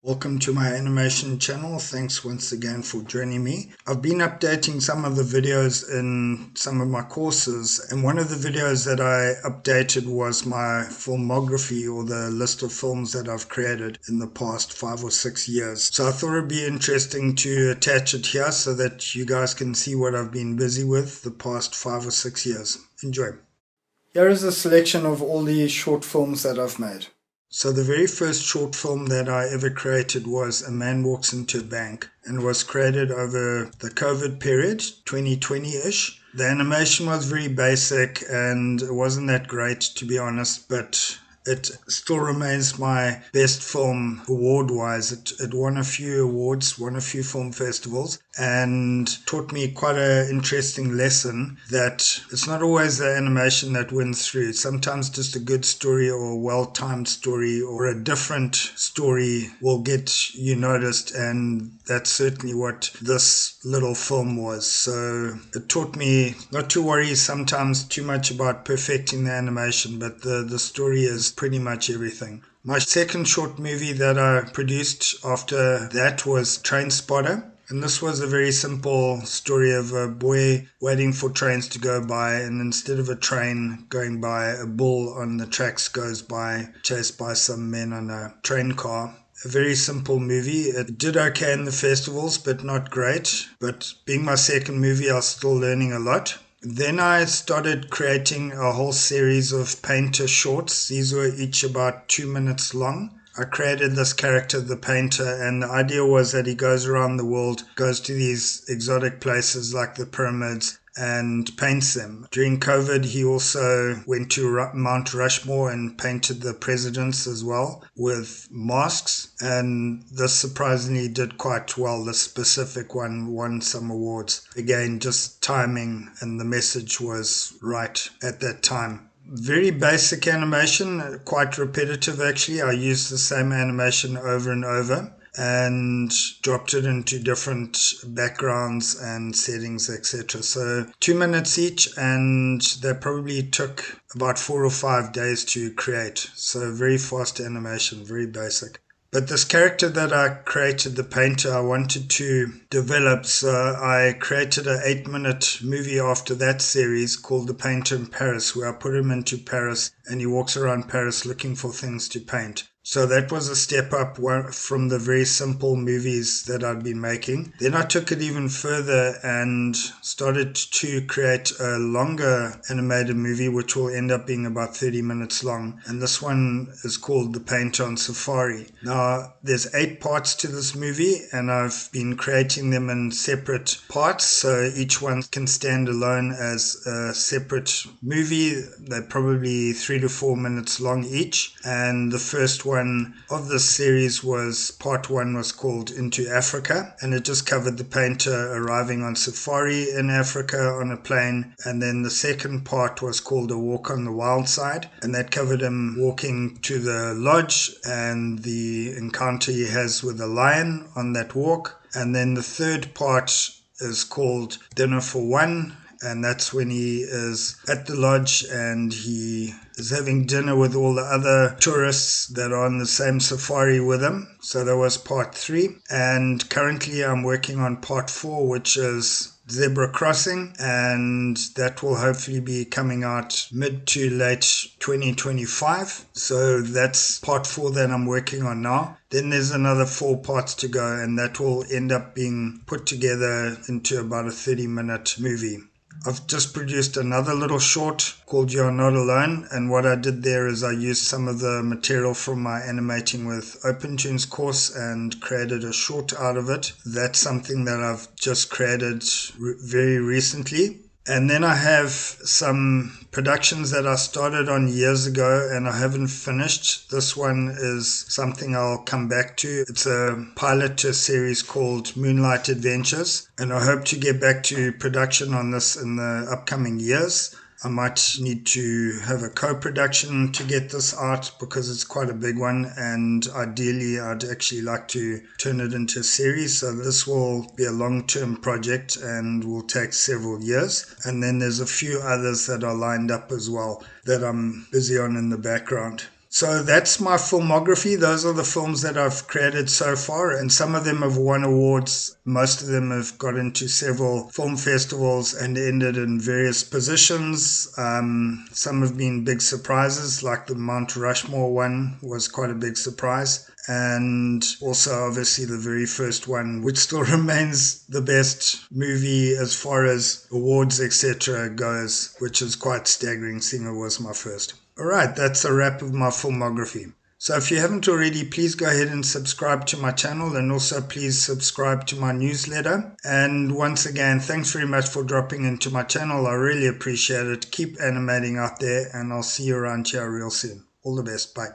Welcome to my animation channel. Thanks once again for joining me. I've been updating some of the videos in some of my courses, and one of the videos that I updated was my filmography, or the list of films that I've created in the past 5 or 6 years. So I thought it'd be interesting to attach it here so that you guys can see what I've been busy with the past 5 or 6 years. Enjoy. Here is a selection of all the short films that I've made. So the very first short film that I ever created was A Man Walks into a Bank, and was created over the COVID period, 2020-ish. The animation was very basic and it wasn't that great, to be honest, but it still remains my best film award-wise. It won a few awards, won a few film festivals, and taught me quite an interesting lesson that it's not always the animation that wins through. Sometimes just a good story or a well-timed story or a different story will get you noticed, and that's certainly what this little film was. So it taught me not to worry sometimes too much about perfecting the animation, but the story is pretty much everything. My second short movie that I produced after that was Train-Spotter. And this was a very simple story of a boy waiting for trains to go by, and instead of a train going by, a bull on the tracks goes by, chased by some men on a train car. A very simple movie. It did okay in the festivals, but not great. But being my second movie, I was still learning a lot. Then I started creating a whole series of painter shorts. These were each about 2 minutes long. I created this character, the painter, and the idea was that he goes around the world, goes to these exotic places like the pyramids, and paints them. During COVID, he also went to Mount Rushmore and painted the presidents as well with masks, and this surprisingly did quite well. The specific one won some awards. Again, just timing, and the message was right at that time. Very basic animation, quite repetitive actually. I used the same animation over and over and dropped it into different backgrounds and settings, etc. So 2 minutes each, and they probably took about 4 or 5 days to create. So very fast animation, very basic. But this character that I created, the painter, I wanted to develop, so I created an 8-minute movie after that series called The Painter in Paris, where I put him into Paris and he walks around Paris looking for things to paint. So that was a step up from the very simple movies that I'd been making. Then I took it even further and started to create a longer animated movie, which will end up being about 30 minutes long. And this one is called The Painter on Safari. Now, there's 8 parts to this movie, and I've been creating them in separate parts. So each one can stand alone as a separate movie. They're probably 3 to 4 minutes long each. And the first one of this series was part 1 was called Into Africa, and it just covered the painter arriving on safari in Africa on a plane. And then the second part was called A Walk on the Wild Side, and that covered him walking to the lodge and the encounter he has with a lion on that walk. And then the third part is called Dinner for One, and that's when he is at the lodge and he is having dinner with all the other tourists that are on the same safari with him. So that was part 3. And currently I'm working on part 4, which is Zebra Crossing, and that will hopefully be coming out mid to late 2025. So that's part 4 that I'm working on now. Then there's another 4 parts to go, and that will end up being put together into about a 30-minute movie. I've just produced another little short called You're Not Alone, and what I did there is I used some of the material from my Animating with OpenToonz course and created a short out of it. That's something that I've just created very recently. And then I have some productions that I started on years ago and I haven't finished. This one is something I'll come back to. It's a pilot to a series called Moonlight Adventures, and I hope to get back to production on this in the upcoming years. I might need to have a co-production to get this out because it's quite a big one, and ideally I'd actually like to turn it into a series. So this will be a long-term project and will take several years. And then there's a few others that are lined up as well that I'm busy on in the background. So that's my filmography. Those are the films that I've created so far, and some of them have won awards. Most of them have got into several film festivals and ended in various positions. Some have been big surprises, like the Mount Rushmore one was quite a big surprise. And also, obviously, the very first one, which still remains the best movie as far as awards, etc., goes, which is quite staggering, seeing it was my first. All right, that's a wrap of my filmography. So if you haven't already, please go ahead and subscribe to my channel, and also please subscribe to my newsletter. And once again, thanks very much for dropping into my channel. I really appreciate it. Keep animating out there, and I'll see you around here real soon. All the best. Bye.